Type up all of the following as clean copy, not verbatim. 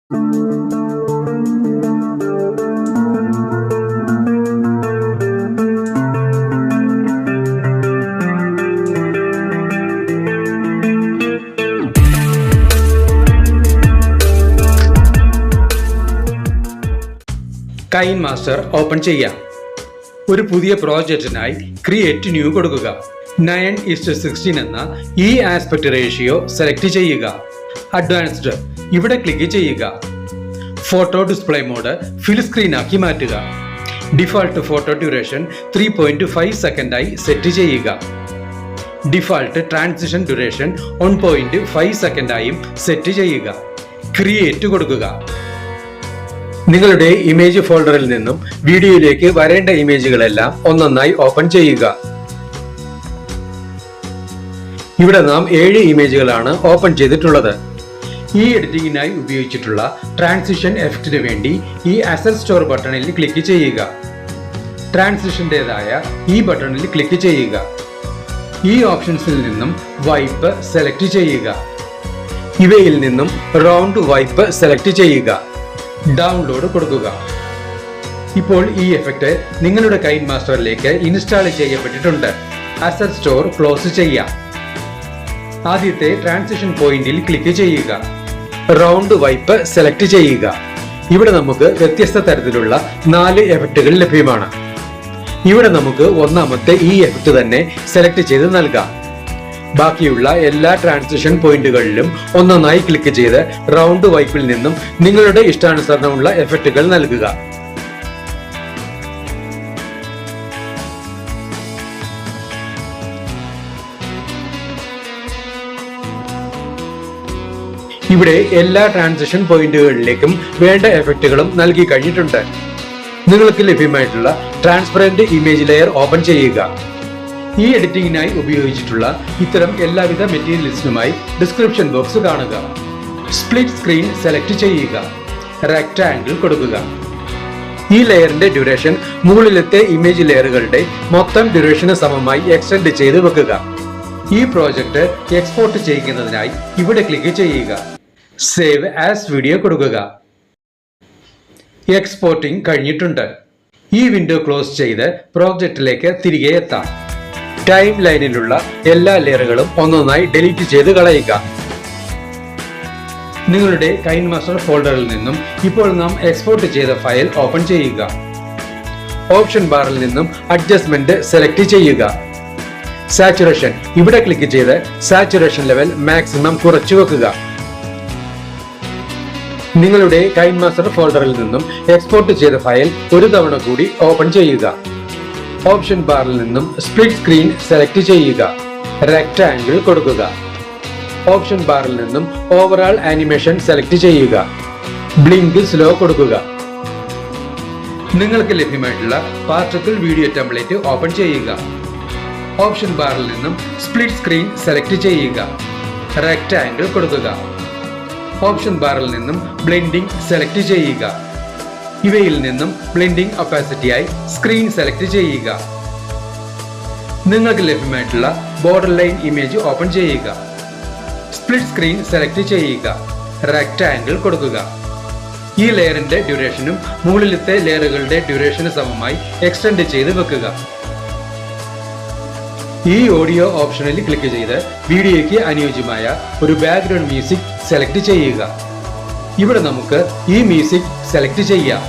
KineMaster open ചെയ്യാം. ഒരു പുതിയ പ്രോജക്റ്റിനായി ക്രിയേറ്റ് ന്യൂ കൊടുക്കുക. 9:16 എന്ന ഈ ആസ്പെക്ട് റേഷ്യോ സെലക്ട് ചെയ്യുക. അഡ്വാൻസ്ഡ് ഇവിടെ ക്ലിക്ക് ചെയ്യുക. Photo display mode fill screen ആക്കി മാറ്റുക. ഡിഫാൾട്ട് ഫോട്ടോ ഡ്യൂറേഷൻ 3.5 സെക്കൻഡായി സെറ്റ് ചെയ്യുക. ഡിഫാൾട്ട് ട്രാൻസിഷൻ ഡ്യൂറേഷൻ 1.5 സെക്കൻഡായും സെറ്റ് ചെയ്യുക. ക്രിയേറ്റ് കൊടുക്കുക. നിങ്ങളുടെ ഇമേജ് ഫോൾഡറിൽ നിന്നും വീഡിയോയിലേക്ക് വരേണ്ട ഇമേജുകളെല്ലാം ഒന്നൊന്നായി ഓപ്പൺ ചെയ്യുക. ഇവിടെ നാം 7 ഇമേജുകളാണ് ഓപ്പൺ ചെയ്തിട്ടുള്ളത്. ഈ എഡിറ്റിംഗിനായി ഉപയോഗിച്ചിട്ടുള്ള ട്രാൻസിഷൻ എഫക്റ്റിന് വേണ്ടി ഈ അസറ്റ് സ്റ്റോർ ബട്ടണിൽ ക്ലിക്ക് ചെയ്യുക. ട്രാൻസിഷന്റേതായ ഈ ബട്ടണിൽ ക്ലിക്ക് ചെയ്യുക. ഈ ഓപ്ഷൻസിൽ നിന്നും വൈപ്പ് സെലക്ട് ചെയ്യുക. ഇവയിൽ നിന്നും റൗണ്ട് വൈപ്പ് സെലക്ട് ചെയ്യുക. ഡൗൺലോഡ് കൊടുക്കുക. ഇപ്പോൾ ഈ എഫക്റ്റ് നിങ്ങളുടെ KineMasterലേക്ക് ഇൻസ്റ്റാൾ ചെയ്യപ്പെട്ടിട്ടുണ്ട്. അസറ്റ് സ്റ്റോർ ക്ലോസ് ചെയ്യാം. ആദ്യത്തെ ട്രാൻസിഷൻ പോയിന്റിൽ ക്ലിക്ക് ചെയ്യുക. റൗണ്ട് വൈപ്പ് സെലക്ട് ചെയ്യുക. ഇവിടെ നമുക്ക് വ്യത്യസ്ത തരത്തിലുള്ള 4 എഫക്റ്റുകൾ ലഭ്യമാണ്. ഇവിടെ നമുക്ക് ഒന്നാമത്തെ ഈ എഫക്റ്റ് തന്നെ സെലക്ട് ചെയ്ത് നൽകാം. ബാക്കിയുള്ള എല്ലാ ട്രാൻസിഷൻ പോയിന്റുകളിലും ഒന്നൊന്നായി ക്ലിക്ക് ചെയ്ത് റൗണ്ട് വൈപ്പിൽ നിന്നും നിങ്ങളുടെ ഇഷ്ടാനുസരണമുള്ള എഫക്റ്റുകൾ നൽകുക. ഇവിടെ എല്ലാ ട്രാൻസിഷൻ പോയിന്റുകളിലേക്കും വേണ്ട എഫക്റ്റുകളും നൽകി കഴിഞ്ഞിട്ടുണ്ട്. നിങ്ങൾക്ക് ലഭ്യമായിട്ടുള്ള ട്രാൻസ്പെറന്റ് ഇമേജ് ലെയർ ഓപ്പൺ ചെയ്യുക. ഈ എഡിറ്റിംഗിനായി ഉപയോഗിച്ചിട്ടുള്ള ഇത്തരം എല്ലാവിധ മെറ്റീരിയൽസിനുമായി ഡിസ്ക്രിപ്ഷൻ ബോക്സ് കാണുക. സ്പ്ലിറ്റ് സ്ക്രീൻ സെലക്ട് ചെയ്യുക. റെക്ടാംഗിൾ കൊടുക്കുക. ഈ ലെയറിന്റെ ഡ്യൂറേഷൻ മുകളിലത്തെ ഇമേജ് ലെയറുകളുടെ മൊത്തം ഡ്യൂറേഷന് സമമായി എക്സ്റ്റെൻഡ് ചെയ്ത് വെക്കുക. ഈ പ്രോജക്റ്റ് എക്സ്പോർട്ട് ചെയ്യുന്നതിനായി ഇവിടെ ക്ലിക്ക് ചെയ്യുക. സേവ് ആസ് വീഡിയോ കൊടുക്കുക. എക്സ്പോർട്ടിംഗ് കഴിഞ്ഞിട്ടുണ്ട്. ഈ വിൻഡോ ക്ലോസ് ചെയ്ത് പ്രോജക്റ്റിലേക്ക് തിരികെ എത്താം. ടൈം ലൈനിലുള്ള എല്ലാ ലെയറുകളും ഒന്നൊന്നായി ഡിലീറ്റ് ചെയ്ത് കളയുക. നിങ്ങളുടെ KineMaster ഫോൾഡറിൽ നിന്നും ഇപ്പോൾ നാം എക്സ്പോർട്ട് ചെയ്ത ഫയൽ ഓപ്പൺ ചെയ്യുക. ഓപ്ഷൻ ബാറിൽ നിന്നും അഡ്ജസ്റ്റ്മെന്റ് സെലക്ട് ചെയ്യുക. സാച്ചുറേഷൻ ഇവിടെ ക്ലിക്ക് ചെയ്ത് സാച്ചുറേഷൻ ലെവൽ മാക്സിമം കുറച്ചു വെക്കുക. നിങ്ങളുടെ KineMaster ഫോൾഡറിൽ നിന്നും എക്സ്പോർട്ട് ചെയ്ത ഫയൽ ഒരു തവണ കൂടി ഓപ്പൺ ചെയ്യുക. ഓപ്ഷൻ ബാറിൽ നിന്നും സ്പ്ലിറ്റ് സ്ക്രീൻ സെലക്ട് ചെയ്യുക. റെക്ടാംഗിൾ കൊടുക്കുക. ഓപ്ഷൻ ബാറിൽ നിന്നും ഓവറാൾ ആനിമേഷൻ സെലക്ട് ചെയ്യുക. ബ്ലിങ്ക് സ്ലോ കൊടുക്കുക. നിങ്ങൾക്ക് ലഭ്യമായിട്ടുള്ള പാർട്ടിക്കിൾ വീഡിയോ ടെംപ്ലേറ്റ് ഓപ്പൺ ചെയ്യുക. ഓപ്ഷൻ ബാറിൽ നിന്നും സ്പ്ലിറ്റ് സ്ക്രീൻ സെലക്ട് ചെയ്യുക. റെക്ടാംഗിൾ കൊടുക്കുക. ഓപ്ഷൻ ബാറിൽ നിന്നും ബ്ലെൻഡിംഗ് സെലക്ട് ചെയ്യുക. ഇവയിൽ നിന്നും ബ്ലെൻഡിംഗ് ഒപ്പാസിറ്റിയായി സ്ക്രീൻ സെലക്ട് ചെയ്യുക. നിങ്ങൾക്ക് ലഭ്യമായിട്ടുള്ള ബോർഡർ ലൈൻ ഇമേജ് ഓപ്പൺ ചെയ്യുക. സ്പ്ലിറ്റ് സ്ക്രീൻ സെലക്ട് ചെയ്യുക. റെക്ടാംഗിൾ കൊടുക്കുക. ഈ ലെയറിന്റെ ഡ്യൂറേഷനും മുകളിലത്തെ ലെയറുകളുടെ ഡ്യൂറേഷന് സമമായി എക്സ്റ്റെൻഡ് ചെയ്ത് വെക്കുക. ഈ ഓഡിയോ ഓപ്ഷനിൽ ക്ലിക്ക് ചെയ്ത് വീഡിയോയ്ക്ക് അനുയോജ്യമായ ഒരു ബാക്ക്ഗ്രൗണ്ട് മ്യൂസിക് സെലക്ട് ചെയ്യുക. ഇവിടെ നമുക്ക് ഈ മ്യൂസിക് സെലക്ട് ചെയ്യാം.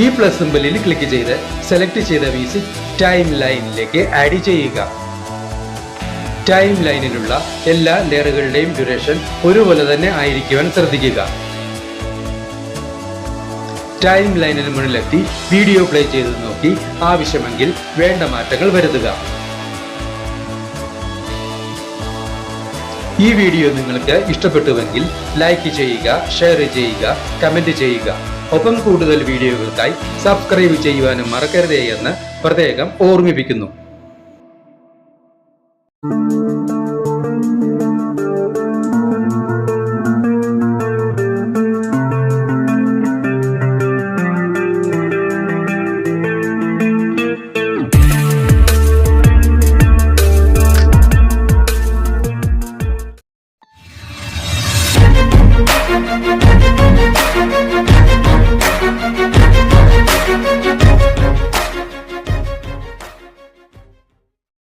ഈ പ്ലസ് സിംബലിൽ ക്ലിക്ക് ചെയ്ത് സെലക്ട് ചെയ്ത മ്യൂസിക് ടൈം ലൈനിലേക്ക് ആഡ് ചെയ്യുക. ടൈം ലൈനിലുള്ള എല്ലാ ലെയറുകളുടെയും ഡ്യൂറേഷൻ ഒരുപോലെ തന്നെ ആയിരിക്കുവാൻ ശ്രദ്ധിക്കുക. ടൈം ലൈനിന് മുന്നിലെത്തി വീഡിയോ പ്ലേ ചെയ്ത് നോക്കി ആവശ്യമെങ്കിൽ വേണ്ട മാറ്റങ്ങൾ വരുത്തുക. ഈ വീഡിയോ നിങ്ങൾക്ക് ഇഷ്ടപ്പെട്ടുവെങ്കിൽ ലൈക്ക് ചെയ്യുക, ഷെയർ ചെയ്യുക, കമന്റ് ചെയ്യുക. ഒപ്പം കൂടുതൽ വീഡിയോകൾക്കായി സബ്സ്ക്രൈബ് ചെയ്യുവാനും മറക്കരുതേ എന്ന് പ്രത്യേകം ഓർമ്മിപ്പിക്കുന്നു.